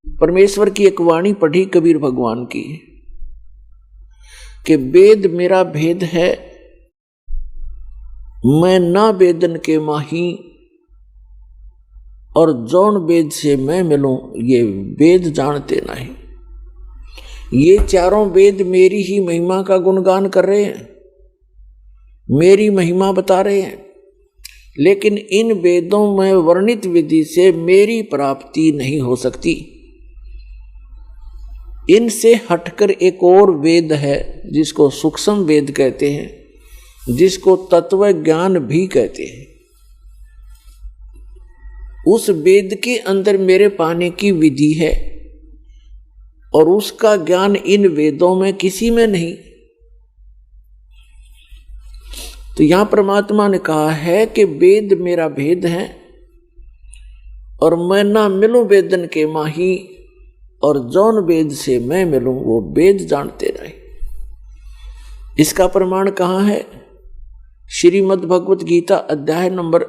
परमेश्वर की एक वाणी पढ़ी कबीर भगवान की कि वेद मेरा भेद है, मैं ना वेदन के माही, और जौन वेद से मैं मिलूं ये वेद जानते नहीं। ये चारों वेद मेरी ही महिमा का गुणगान कर रहे हैं, मेरी महिमा बता रहे हैं, लेकिन इन वेदों में वर्णित विधि से मेरी प्राप्ति नहीं हो सकती। इनसे हटकर एक और वेद है जिसको सूक्ष्म वेद कहते हैं, जिसको तत्व ज्ञान भी कहते हैं। उस वेद के अंदर मेरे पाने की विधि है और उसका ज्ञान इन वेदों में किसी में नहीं। तो यहां परमात्मा ने कहा है कि वेद मेरा भेद है और मैं ना मिलूं वेदन के माही, और जौन वेद से मैं मिलूं वो वेद जानते नहीं। इसका प्रमाण कहाँ है? श्रीमद् भगवत गीता अध्याय नंबर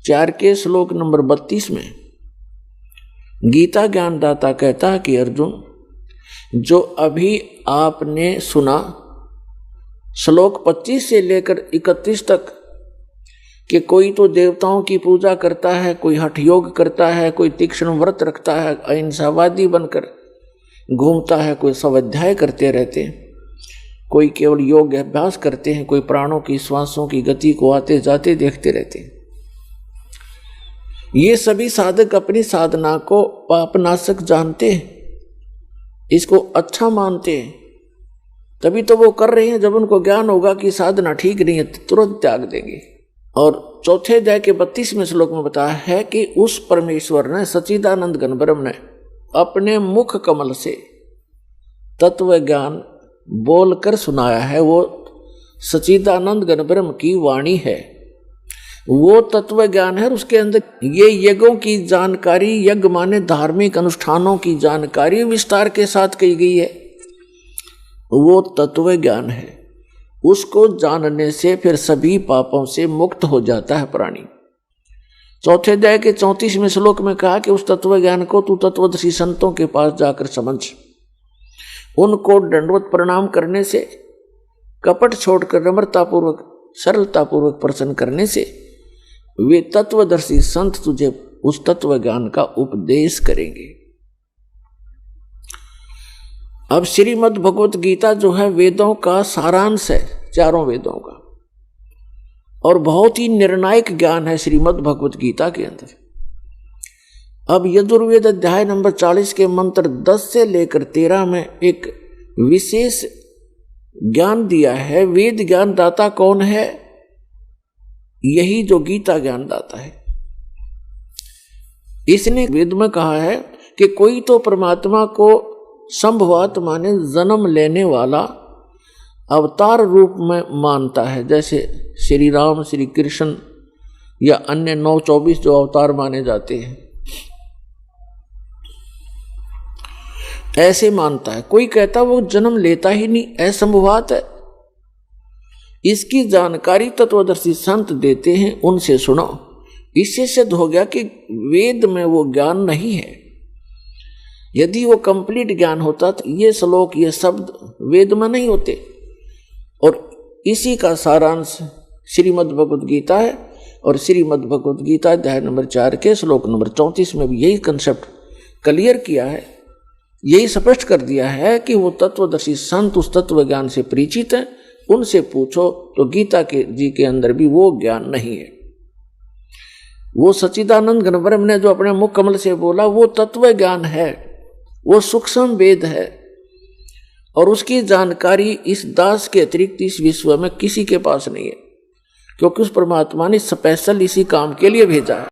4 के श्लोक नंबर 32 में गीता ज्ञानदाता कहता है कि अर्जुन, जो अभी आपने सुना श्लोक 25 से लेकर 31 तक कि कोई तो देवताओं की पूजा करता है, कोई हठ योग करता है, कोई तीक्ष्ण व्रत रखता है, अहिंसावादी बनकर घूमता है, कोई स्वाध्याय करते रहते हैं, कोई केवल योग अभ्यास करते हैं, कोई प्राणों की श्वासों की गति को आते जाते देखते रहते हैं। ये सभी साधक अपनी साधना को पापनाशक जानते हैं, इसको अच्छा मानते हैं, तभी तो वो कर रहे हैं। जब उनको ज्ञान होगा कि साधना ठीक नहीं है तो तुरंत त्याग देंगे। और चौथे अध्याय के 32वें श्लोक में बताया है कि उस परमेश्वर ने, सच्चिदानंद घन ब्रह्म ने अपने मुख कमल से तत्व ज्ञान बोलकर सुनाया है। वो सच्चिदानंद घन ब्रह्म की वाणी है, वो तत्व ज्ञान है। उसके अंदर ये यज्ञों की जानकारी, यज्ञ माने धार्मिक अनुष्ठानों की जानकारी विस्तार के साथ कही गई है, वो तत्व ज्ञान है। उसको जानने से फिर सभी पापों से मुक्त हो जाता है प्राणी। चौथे अध्याय के 34वें श्लोक में कहा कि उस तत्व ज्ञान को तू तत्वदर्शी संतों के पास जाकर समझ। उनको दंडवत प्रणाम करने से, कपट छोड़कर नम्रतापूर्वक सरलतापूर्वक प्रसन्न करने से वे तत्वदर्शी संत तुझे उस तत्व ज्ञान का उपदेश करेंगे। अब श्रीमद् भगवत गीता जो है वेदों का सारांश है, चारों वेदों का, और बहुत ही निर्णायक ज्ञान है श्रीमद् भगवत गीता के अंदर। अब यजुर्वेद अध्याय नंबर 40 के मंत्र 10 से लेकर 13 में एक विशेष ज्ञान दिया है। वेद ज्ञान दाता कौन है? यही जो गीता ज्ञान दाता है। इसने वेद में कहा है कि कोई तो परमात्मा को संभवात माने जन्म लेने वाला अवतार रूप में मानता है, जैसे श्री राम, श्री कृष्ण या अन्य 9-24 जो अवतार माने जाते हैं, ऐसे मानता है। कोई कहता वो जन्म लेता ही नहीं, असंभवात है। इसकी जानकारी तत्वदर्शी संत देते हैं, उनसे सुनो। इससे सिद्ध हो गया कि वेद में वो ज्ञान नहीं है। यदि वो कंप्लीट ज्ञान होता तो ये श्लोक, ये शब्द वेद में नहीं होते। और इसी का सारांश श्रीमद् भगवत गीता है, और श्रीमद् भगवत गीता अध्याय नंबर 4 के श्लोक नंबर 34 में भी यही कंसेप्ट क्लियर किया है, यही स्पष्ट कर दिया है कि वो तत्वदर्शी संत उस तत्व ज्ञान से परिचित हैं, उनसे पूछो। तो गीता के जी के अंदर भी वो ज्ञान नहीं है। वो सच्चिदानंद घन ब्रह्म ने जो अपने मुख कमल से बोला वो तत्व ज्ञान है, वो सूक्ष्म वेद है, और उसकी जानकारी इस दास के अतिरिक्त इस विश्व में किसी के पास नहीं है, क्योंकि उस परमात्मा ने स्पेशल इसी काम के लिए भेजा है।